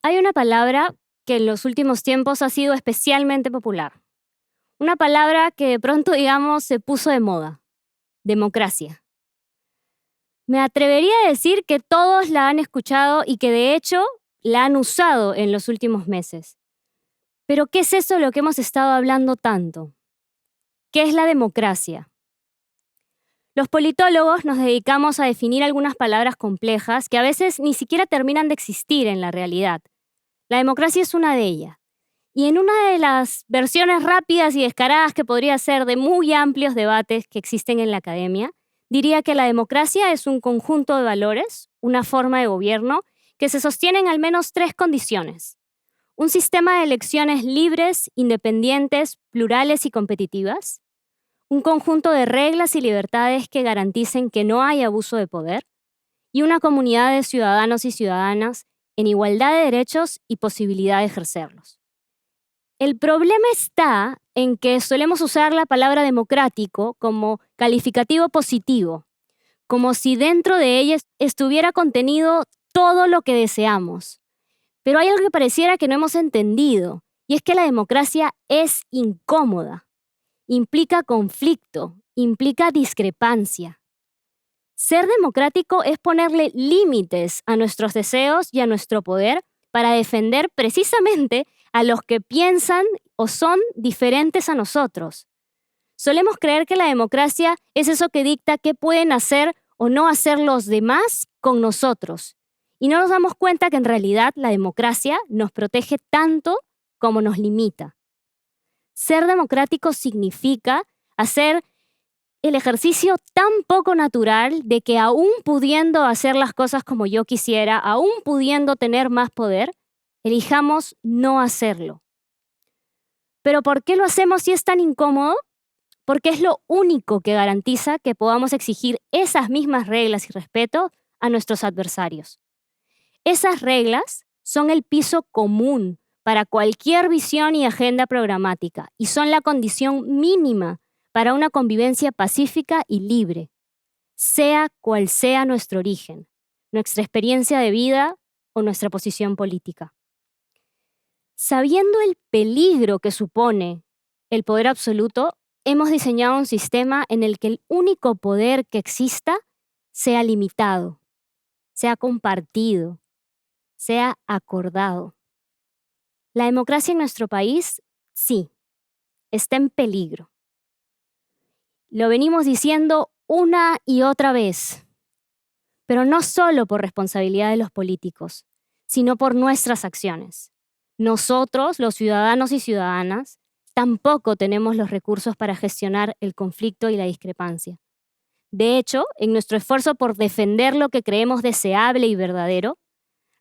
Hay una palabra que en los últimos tiempos ha sido especialmente popular. Una palabra que de pronto, digamos, se puso de moda. Democracia. Me atrevería a decir que todos la han escuchado y que de hecho la han usado en los últimos meses. Pero ¿qué es eso de lo que hemos estado hablando tanto? ¿Qué es la democracia? Los politólogos nos dedicamos a definir algunas palabras complejas que a veces ni siquiera terminan de existir en la realidad. La democracia es una de ellas. Y en una de las versiones rápidas y descaradas que podría ser de muy amplios debates que existen en la academia, diría que la democracia es un conjunto de valores, una forma de gobierno, que se sostiene en al menos tres condiciones. Un sistema de elecciones libres, independientes, plurales y competitivas. Un conjunto de reglas y libertades que garanticen que no hay abuso de poder. Y una comunidad de ciudadanos y ciudadanas en igualdad de derechos y posibilidad de ejercerlos. El problema está en que solemos usar la palabra democrático como calificativo positivo, como si dentro de ella estuviera contenido todo lo que deseamos. Pero hay algo que pareciera que no hemos entendido, y es que la democracia es incómoda, implica conflicto, implica discrepancia. Ser democrático es ponerle límites a nuestros deseos y a nuestro poder para defender precisamente a los que piensan o son diferentes a nosotros. Solemos creer que la democracia es eso que dicta qué pueden hacer o no hacer los demás con nosotros. Y no nos damos cuenta que en realidad la democracia nos protege tanto como nos limita. Ser democrático significa hacer el ejercicio tan poco natural de que aún pudiendo hacer las cosas como yo quisiera, aún pudiendo tener más poder, elijamos no hacerlo. ¿Pero por qué lo hacemos si es tan incómodo? Porque es lo único que garantiza que podamos exigir esas mismas reglas y respeto a nuestros adversarios. Esas reglas son el piso común para cualquier visión y agenda programática y son la condición mínima para una convivencia pacífica y libre, sea cual sea nuestro origen, nuestra experiencia de vida o nuestra posición política. Sabiendo el peligro que supone el poder absoluto, hemos diseñado un sistema en el que el único poder que exista sea limitado, sea compartido, sea acordado. La democracia en nuestro país, sí, está en peligro. Lo venimos diciendo una y otra vez, pero no solo por responsabilidad de los políticos, sino por nuestras acciones. Nosotros, los ciudadanos y ciudadanas, tampoco tenemos los recursos para gestionar el conflicto y la discrepancia. De hecho, en nuestro esfuerzo por defender lo que creemos deseable y verdadero,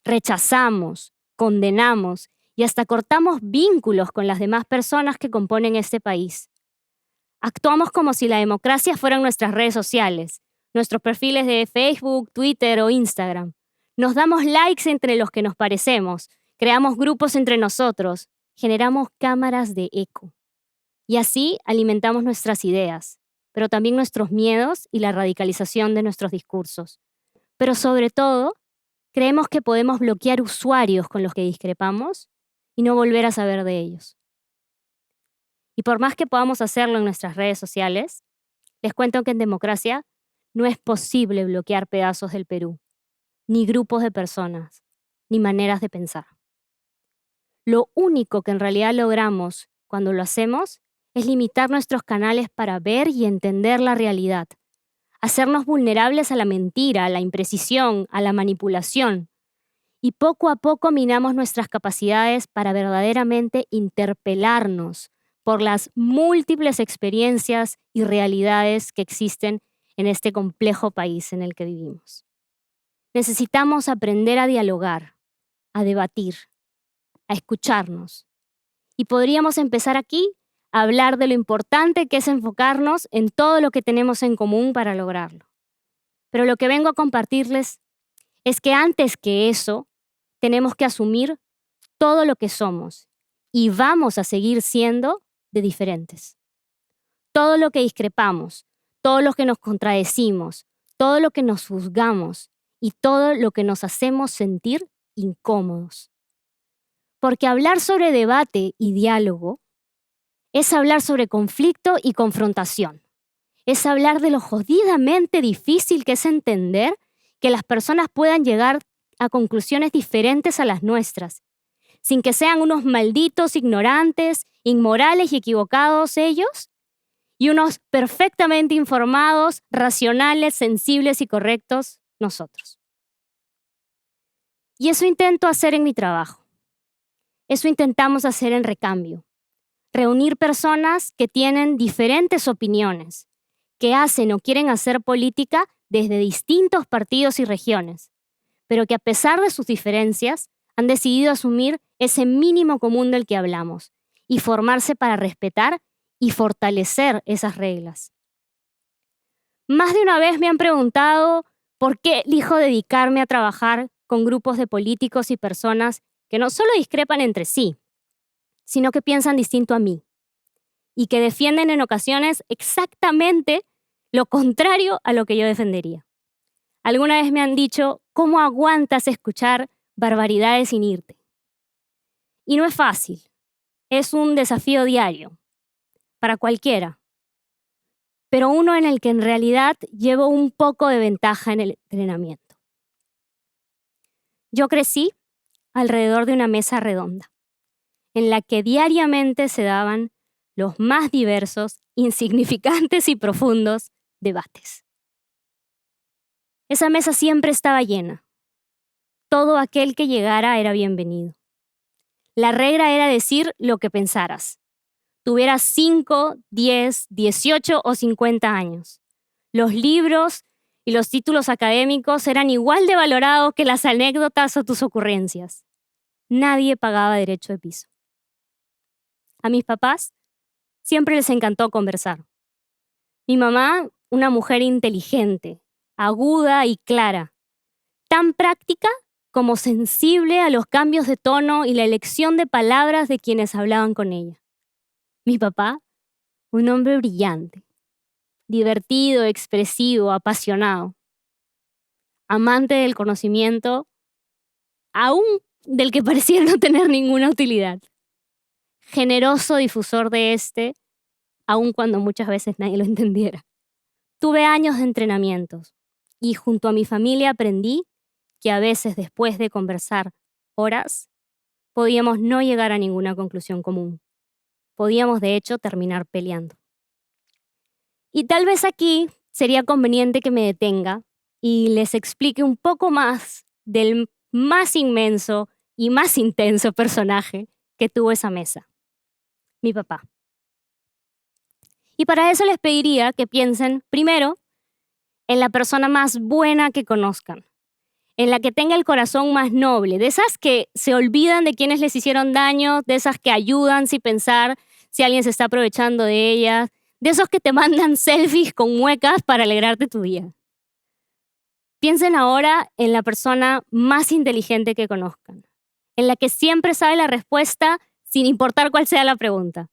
rechazamos, condenamos y hasta cortamos vínculos con las demás personas que componen este país. Actuamos como si la democracia fueran nuestras redes sociales, nuestros perfiles de Facebook, Twitter o Instagram. Nos damos likes entre los que nos parecemos, creamos grupos entre nosotros, generamos cámaras de eco. Y así alimentamos nuestras ideas, pero también nuestros miedos y la radicalización de nuestros discursos. Pero sobre todo, creemos que podemos bloquear usuarios con los que discrepamos y no volver a saber de ellos. Y por más que podamos hacerlo en nuestras redes sociales, les cuento que en democracia no es posible bloquear pedazos del Perú, ni grupos de personas, ni maneras de pensar. Lo único que en realidad logramos cuando lo hacemos es limitar nuestros canales para ver y entender la realidad, hacernos vulnerables a la mentira, a la imprecisión, a la manipulación, y poco a poco minamos nuestras capacidades para verdaderamente interpelarnos por las múltiples experiencias y realidades que existen en este complejo país en el que vivimos. Necesitamos aprender a dialogar, a debatir, a escucharnos. Y podríamos empezar aquí a hablar de lo importante que es enfocarnos en todo lo que tenemos en común para lograrlo. Pero lo que vengo a compartirles es que antes que eso, tenemos que asumir todo lo que somos y vamos a seguir siendo de diferentes. Todo lo que discrepamos, todo lo que nos contradecimos, todo lo que nos juzgamos y todo lo que nos hacemos sentir incómodos. Porque hablar sobre debate y diálogo es hablar sobre conflicto y confrontación. Es hablar de lo jodidamente difícil que es entender que las personas puedan llegar a conclusiones diferentes a las nuestras, sin que sean unos malditos ignorantes, inmorales y equivocados ellos, y unos perfectamente informados, racionales, sensibles y correctos nosotros. Y eso intento hacer en mi trabajo. Eso intentamos hacer en Recambio. Reunir personas que tienen diferentes opiniones, que hacen o quieren hacer política desde distintos partidos y regiones, pero que a pesar de sus diferencias han decidido asumir ese mínimo común del que hablamos y formarse para respetar y fortalecer esas reglas. Más de una vez me han preguntado por qué elijo dedicarme a trabajar con grupos de políticos y personas que no solo discrepan entre sí, sino que piensan distinto a mí y que defienden en ocasiones exactamente lo contrario a lo que yo defendería. Alguna vez me han dicho, ¿cómo aguantas escuchar barbaridades sin irte? Y no es fácil, es un desafío diario, para cualquiera, pero uno en el que en realidad llevo un poco de ventaja en el entrenamiento. Yo crecí alrededor de una mesa redonda, en la que diariamente se daban los más diversos, insignificantes y profundos debates. Esa mesa siempre estaba llena. Todo aquel que llegara era bienvenido. La regla era decir lo que pensaras. Tuvieras 5, 10, 18 o 50 años. Los libros y los títulos académicos eran igual de valorados que las anécdotas o tus ocurrencias. Nadie pagaba derecho de piso. A mis papás siempre les encantó conversar. Mi mamá, una mujer inteligente, aguda y clara, tan práctica como sensible a los cambios de tono y la elección de palabras de quienes hablaban con ella. Mi papá, un hombre brillante, divertido, expresivo, apasionado, amante del conocimiento, aún del que parecía no tener ninguna utilidad, generoso difusor de este, aun cuando muchas veces nadie lo entendiera. Tuve años de entrenamientos y junto a mi familia aprendí que a veces después de conversar horas, podíamos no llegar a ninguna conclusión común. Podíamos de hecho terminar peleando. Y tal vez aquí sería conveniente que me detenga y les explique un poco más del más inmenso y más intenso personaje que tuvo esa mesa, mi papá. Y para eso les pediría que piensen primero en la persona más buena que conozcan, en la que tenga el corazón más noble, de esas que se olvidan de quienes les hicieron daño, de esas que ayudan sin pensar si alguien se está aprovechando de ellas, de esos que te mandan selfies con muecas para alegrarte tu día. Piensen ahora en la persona más inteligente que conozcan, en la que siempre sabe la respuesta sin importar cuál sea la pregunta,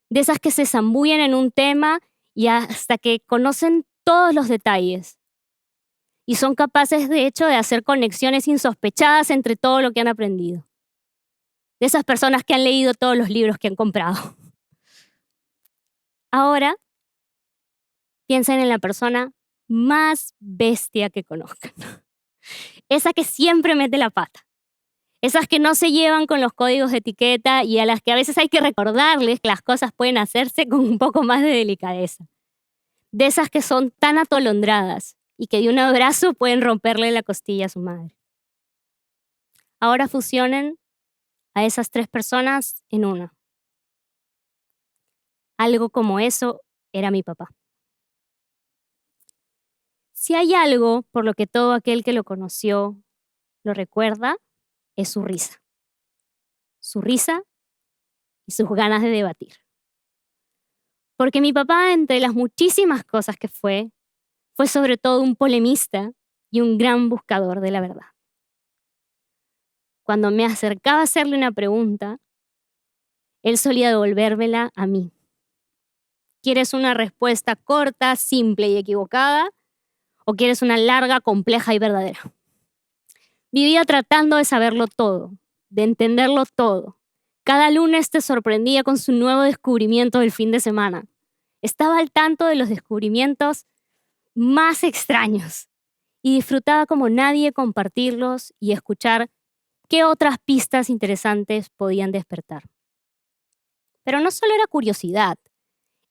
de esas que se zambullen en un tema y hasta que conocen todos los detalles. Y son capaces, de hecho, de hacer conexiones insospechadas entre todo lo que han aprendido. De esas personas que han leído todos los libros que han comprado. Ahora, piensen en la persona más bestia que conozcan. Esa que siempre mete la pata. Esas que no se llevan con los códigos de etiqueta y a las que a veces hay que recordarles que las cosas pueden hacerse con un poco más de delicadeza. De esas que son tan atolondradas y que de un abrazo pueden romperle la costilla a su madre. Ahora fusionen a esas 3 personas en una. Algo como eso era mi papá. Si hay algo por lo que todo aquel que lo conoció lo recuerda, es su risa. Su risa y sus ganas de debatir. Porque mi papá, entre las muchísimas cosas que fue sobre todo un polemista y un gran buscador de la verdad. Cuando me acercaba a hacerle una pregunta, él solía devolvérmela a mí. ¿Quieres una respuesta corta, simple y equivocada? ¿O quieres una larga, compleja y verdadera? Vivía tratando de saberlo todo, de entenderlo todo. Cada lunes te sorprendía con su nuevo descubrimiento del fin de semana. Estaba al tanto de los descubrimientos más extraños y disfrutaba como nadie compartirlos y escuchar qué otras pistas interesantes podían despertar. Pero no solo era curiosidad,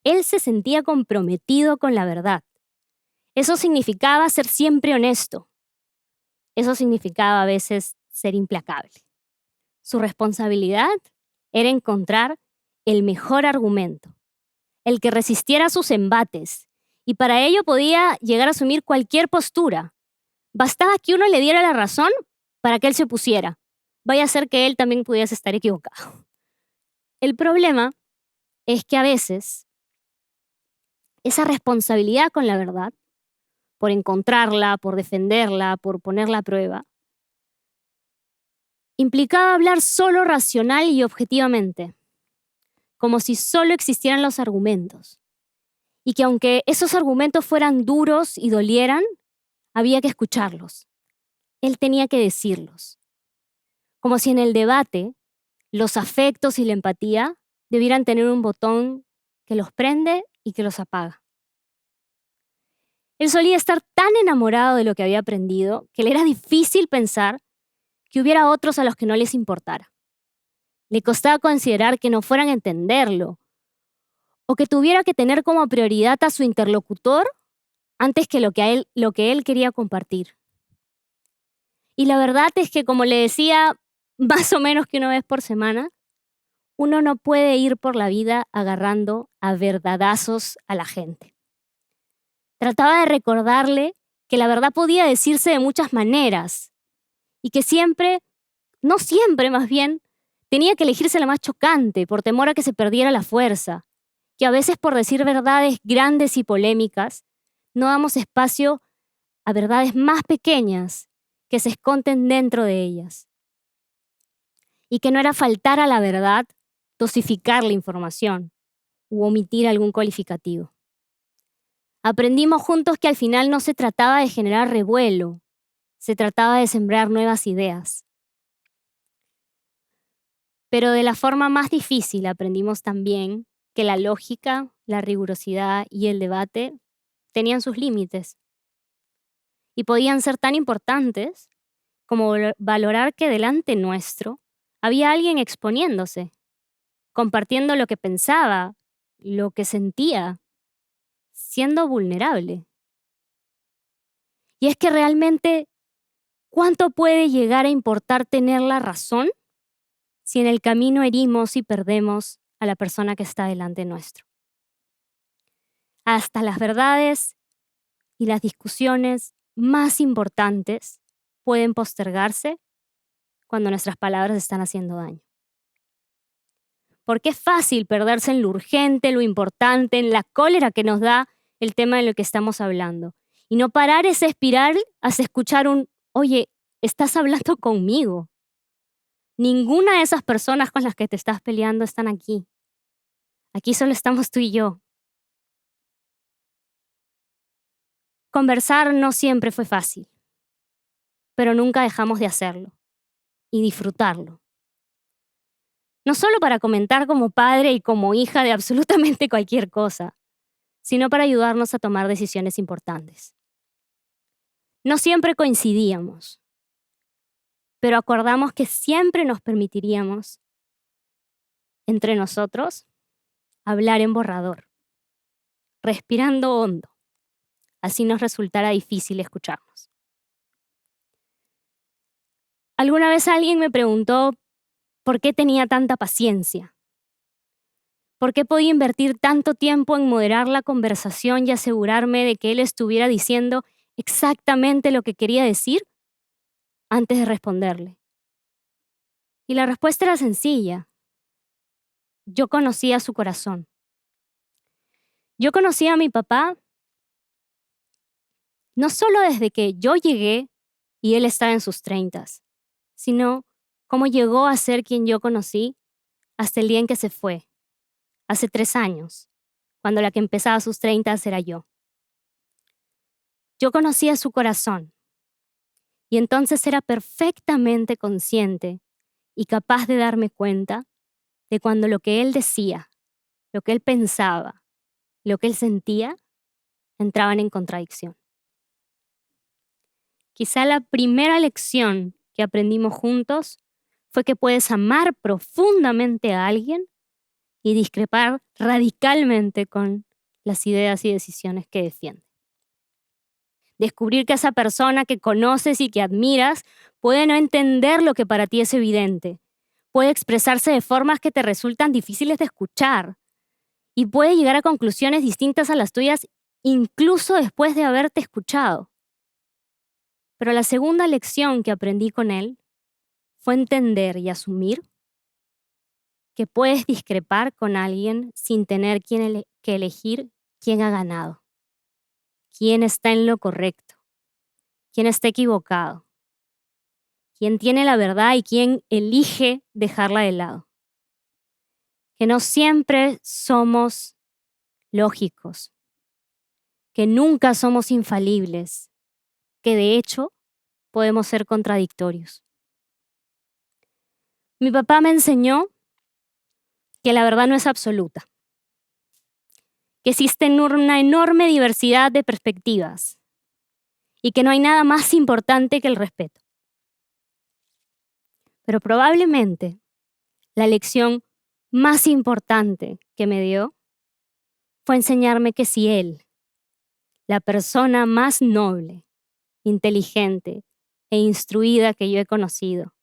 él se sentía comprometido con la verdad. Eso significaba ser siempre honesto. Eso significaba a veces ser implacable. Su responsabilidad era encontrar el mejor argumento, el que resistiera sus embates, y para ello podía llegar a asumir cualquier postura. Bastaba que uno le diera la razón para que él se opusiera. Vaya a ser que él también pudiese estar equivocado. El problema es que a veces esa responsabilidad con la verdad, por encontrarla, por defenderla, por ponerla a prueba, implicaba hablar solo racional y objetivamente, como si solo existieran los argumentos, y que aunque esos argumentos fueran duros y dolieran, había que escucharlos. Él tenía que decirlos. Como si en el debate los afectos y la empatía debieran tener un botón que los prende y que los apaga. Él solía estar tan enamorado de lo que había aprendido que le era difícil pensar que hubiera otros a los que no les importara. Le costaba considerar que no fueran a entenderlo o que tuviera que tener como prioridad a su interlocutor antes que lo que él quería compartir. Y la verdad es que, como le decía más o menos que una vez por semana, uno no puede ir por la vida agarrando a verdadazos a la gente. Trataba de recordarle que la verdad podía decirse de muchas maneras y que siempre, no siempre más bien, tenía que elegirse la más chocante por temor a que se perdiera la fuerza, que a veces por decir verdades grandes y polémicas, no damos espacio a verdades más pequeñas que se esconden dentro de ellas. Y que no era faltar a la verdad dosificar la información u omitir algún calificativo. Aprendimos juntos que al final no se trataba de generar revuelo, se trataba de sembrar nuevas ideas. Pero de la forma más difícil aprendimos también que la lógica, la rigurosidad y el debate tenían sus límites y podían ser tan importantes como valorar que delante nuestro había alguien exponiéndose, compartiendo lo que pensaba, lo que sentía, siendo vulnerable. Y es que realmente, ¿cuánto puede llegar a importar tener la razón si en el camino herimos y perdemos a la persona que está delante nuestro? Hasta las verdades y las discusiones más importantes pueden postergarse cuando nuestras palabras están haciendo daño. Porque es fácil perderse en lo urgente, lo importante, en la cólera que nos da el tema de lo que estamos hablando. Y no parar esa espiral hasta escuchar oye, estás hablando conmigo. Ninguna de esas personas con las que te estás peleando están aquí. Aquí solo estamos tú y yo. Conversar no siempre fue fácil, pero nunca dejamos de hacerlo y disfrutarlo. No solo para comentar como padre y como hija de absolutamente cualquier cosa, sino para ayudarnos a tomar decisiones importantes. No siempre coincidíamos, pero acordamos que siempre nos permitiríamos, entre nosotros, hablar en borrador, respirando hondo, así nos resultara difícil escucharnos. Alguna vez alguien me preguntó por qué tenía tanta paciencia, por qué podía invertir tanto tiempo en moderar la conversación y asegurarme de que él estuviera diciendo exactamente lo que quería decir antes de responderle. Y la respuesta era sencilla. Yo conocía su corazón. Yo conocía a mi papá no solo desde que yo llegué y él estaba en sus 30, sino cómo llegó a ser quien yo conocí hasta el día en que se fue, hace 3 años, cuando la que empezaba sus 30 era yo. Yo conocía su corazón y entonces era perfectamente consciente y capaz de darme cuenta de cuando lo que él decía, lo que él pensaba, lo que él sentía, entraban en contradicción. Quizá la primera lección que aprendimos juntos fue que puedes amar profundamente a alguien y discrepar radicalmente con las ideas y decisiones que defiende. Descubrir que esa persona que conoces y que admiras puede no entender lo que para ti es evidente, puede expresarse de formas que te resultan difíciles de escuchar y puede llegar a conclusiones distintas a las tuyas incluso después de haberte escuchado. Pero la segunda lección que aprendí con él fue entender y asumir que puedes discrepar con alguien sin tener que elegir quién ha ganado, quién está en lo correcto, quién está equivocado, quién tiene la verdad y quién elige dejarla de lado. Que no siempre somos lógicos, que nunca somos infalibles, que de hecho podemos ser contradictorios. Mi papá me enseñó que la verdad no es absoluta, que existe una enorme diversidad de perspectivas y que no hay nada más importante que el respeto. Pero probablemente la lección más importante que me dio fue enseñarme que si él, la persona más noble, inteligente e instruida que yo he conocido,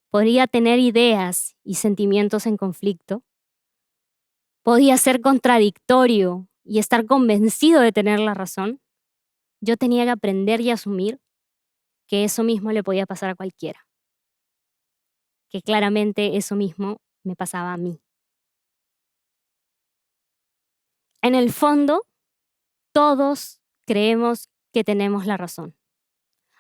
podría tener ideas y sentimientos en conflicto, podía ser contradictorio y estar convencido de tener la razón, yo tenía que aprender y asumir que eso mismo le podía pasar a cualquiera, que claramente eso mismo me pasaba a mí. En el fondo, todos creemos que tenemos la razón.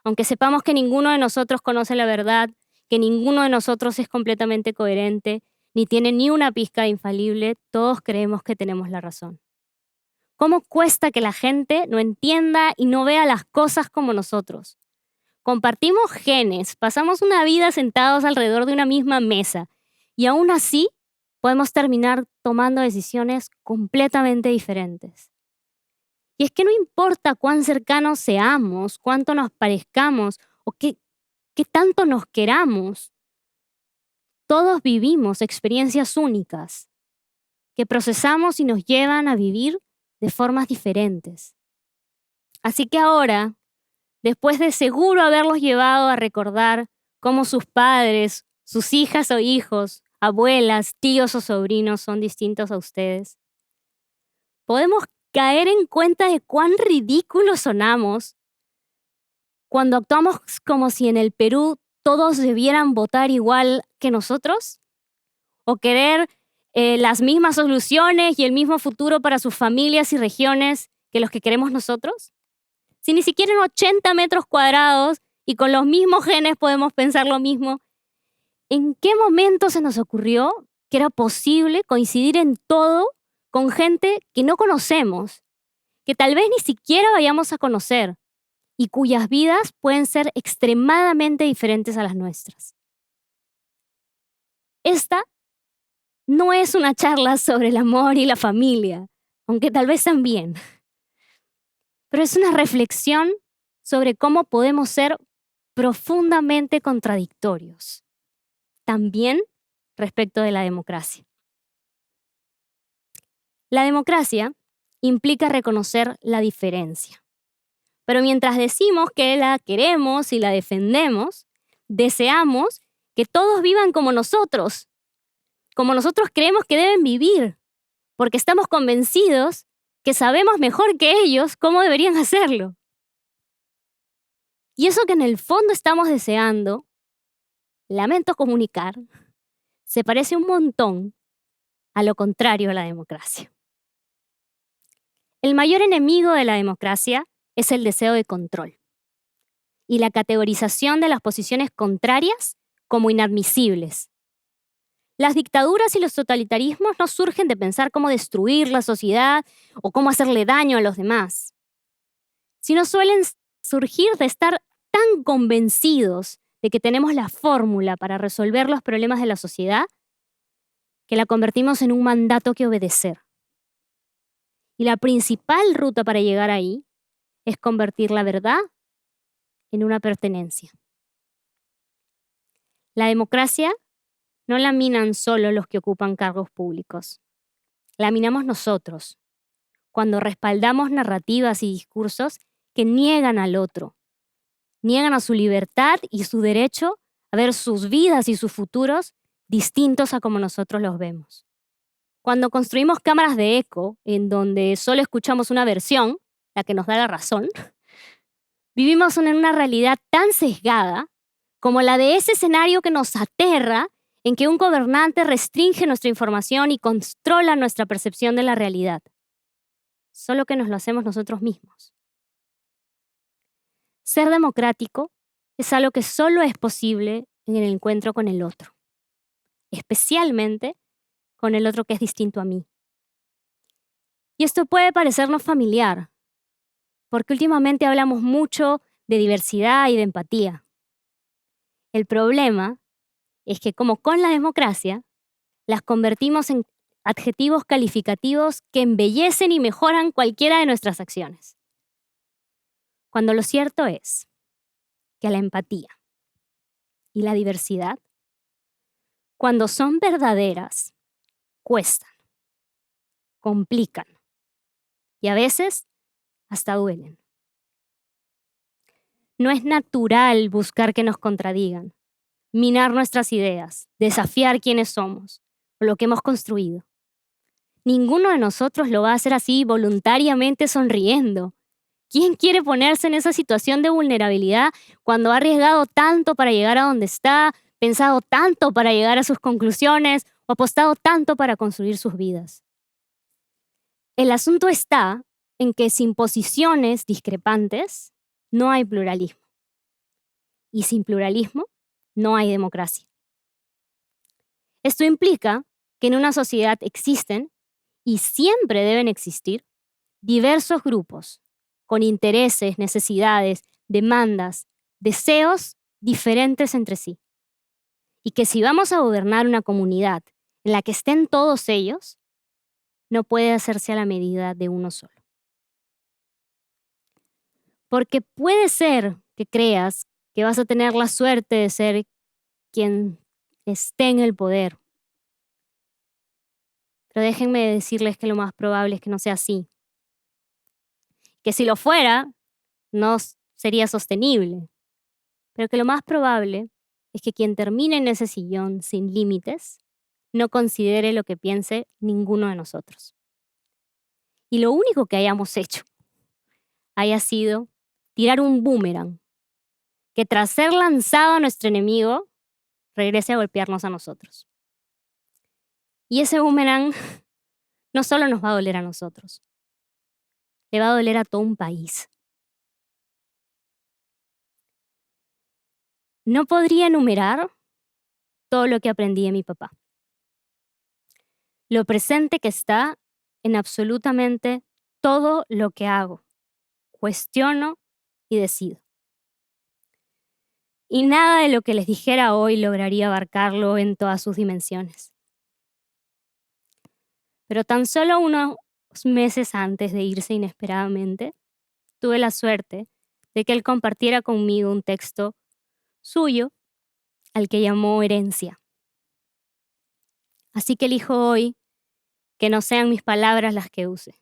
Aunque sepamos que ninguno de nosotros conoce la verdad, que ninguno de nosotros es completamente coherente, ni tiene ni una pizca de infalible, todos creemos que tenemos la razón. ¿Cómo cuesta que la gente no entienda y no vea las cosas como nosotros? Compartimos genes, pasamos una vida sentados alrededor de una misma mesa y aún así podemos terminar tomando decisiones completamente diferentes. Y es que no importa cuán cercanos seamos, cuánto nos parezcamos o qué tanto nos queramos, todos vivimos experiencias únicas que procesamos y nos llevan a vivir de formas diferentes. Así que ahora, después de seguro haberlos llevado a recordar cómo sus padres, sus hijas o hijos, abuelas, tíos o sobrinos son distintos a ustedes, podemos caer en cuenta de cuán ridículos sonamos cuando actuamos como si en el Perú todos debieran votar igual que nosotros, o querer las mismas soluciones y el mismo futuro para sus familias y regiones que los que queremos nosotros. Si ni siquiera en 80 metros cuadrados y con los mismos genes podemos pensar lo mismo, ¿en qué momento se nos ocurrió que era posible coincidir en todo con gente que no conocemos, que tal vez ni siquiera vayamos a conocer y cuyas vidas pueden ser extremadamente diferentes a las nuestras? Esta no es una charla sobre el amor y la familia, aunque tal vez también, pero es una reflexión sobre cómo podemos ser profundamente contradictorios, también respecto de la democracia. La democracia implica reconocer la diferencia, pero mientras decimos que la queremos y la defendemos, deseamos que todos vivan como nosotros creemos que deben vivir, porque estamos convencidos que sabemos mejor que ellos cómo deberían hacerlo. Y eso que en el fondo estamos deseando, lamento comunicar, se parece un montón a lo contrario a la democracia. El mayor enemigo de la democracia es el deseo de control y la categorización de las posiciones contrarias como inadmisibles. Las dictaduras y los totalitarismos no surgen de pensar cómo destruir la sociedad o cómo hacerle daño a los demás, sino suelen surgir de estar tan convencidos de que tenemos la fórmula para resolver los problemas de la sociedad, que la convertimos en un mandato que obedecer. Y la principal ruta para llegar ahí es convertir la verdad en una pertenencia. La democracia no la minan solo los que ocupan cargos públicos. La minamos nosotros, cuando respaldamos narrativas y discursos que niegan al otro, niegan a su libertad y su derecho a ver sus vidas y sus futuros distintos a como nosotros los vemos. Cuando construimos cámaras de eco en donde solo escuchamos una versión, la que nos da la razón, vivimos en una realidad tan sesgada como la de ese escenario que nos aterra, en que un gobernante restringe nuestra información y controla nuestra percepción de la realidad. Solo que nos lo hacemos nosotros mismos. Ser democrático es algo que solo es posible en el encuentro con el otro, especialmente con el otro que es distinto a mí. Y esto puede parecernos familiar, porque últimamente hablamos mucho de diversidad y de empatía. El problema es que, como con la democracia, las convertimos en adjetivos calificativos que embellecen y mejoran cualquiera de nuestras acciones. Cuando lo cierto es que la empatía y la diversidad, cuando son verdaderas, cuestan, complican y a veces hasta duelen. No es natural buscar que nos contradigan, minar nuestras ideas, desafiar quiénes somos o lo que hemos construido. Ninguno de nosotros lo va a hacer así voluntariamente sonriendo. ¿Quién quiere ponerse en esa situación de vulnerabilidad cuando ha arriesgado tanto para llegar a donde está, pensado tanto para llegar a sus conclusiones o apostado tanto para construir sus vidas? El asunto está en que sin posiciones discrepantes no hay pluralismo. Y sin pluralismo no hay democracia. Esto implica que en una sociedad existen, y siempre deben existir, diversos grupos con intereses, necesidades, demandas, deseos diferentes entre sí. Y que si vamos a gobernar una comunidad en la que estén todos ellos, no puede hacerse a la medida de uno solo. Porque puede ser que creas que vas a tener la suerte de ser quien esté en el poder. Pero déjenme decirles que lo más probable es que no sea así. Que si lo fuera, no sería sostenible. Pero que lo más probable es que quien termine en ese sillón sin límites no considere lo que piense ninguno de nosotros. Y lo único que hayamos hecho haya sido tirar un boomerang que, tras ser lanzado a nuestro enemigo, regrese a golpearnos a nosotros. Y ese boomerang no solo nos va a doler a nosotros, le va a doler a todo un país. No podría enumerar todo lo que aprendí de mi papá. Lo presente que está en absolutamente todo lo que hago, cuestiono y decido. Y nada de lo que les dijera hoy lograría abarcarlo en todas sus dimensiones. Pero tan solo unos meses antes de irse inesperadamente, tuve la suerte de que él compartiera conmigo un texto suyo al que llamó herencia. Así que elijo hoy que no sean mis palabras las que use,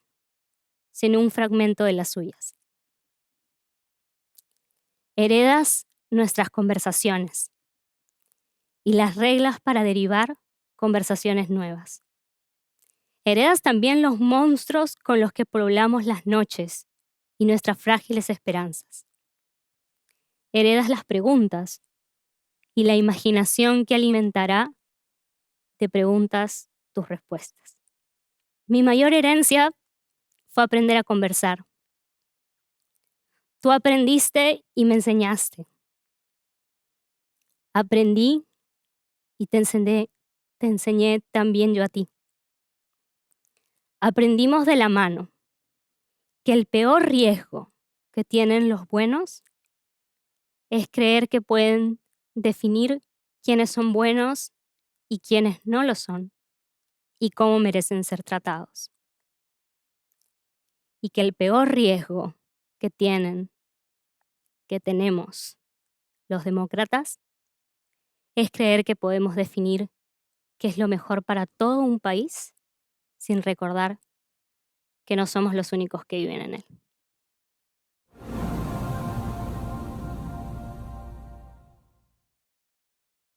sino un fragmento de las suyas. Heredas nuestras conversaciones y las reglas para derivar conversaciones nuevas. Heredas también los monstruos con los que poblamos las noches y nuestras frágiles esperanzas. Heredas las preguntas y la imaginación que alimentará de preguntas tus respuestas. Mi mayor herencia fue aprender a conversar. Tú aprendiste y me enseñaste. Aprendí y te enseñé también yo a ti. Aprendimos de la mano que el peor riesgo que tienen los buenos es creer que pueden definir quiénes son buenos y quiénes no lo son, y cómo merecen ser tratados. Y que el peor riesgo que tenemos los demócratas, es creer que podemos definir qué es lo mejor para todo un país sin recordar que no somos los únicos que viven en él.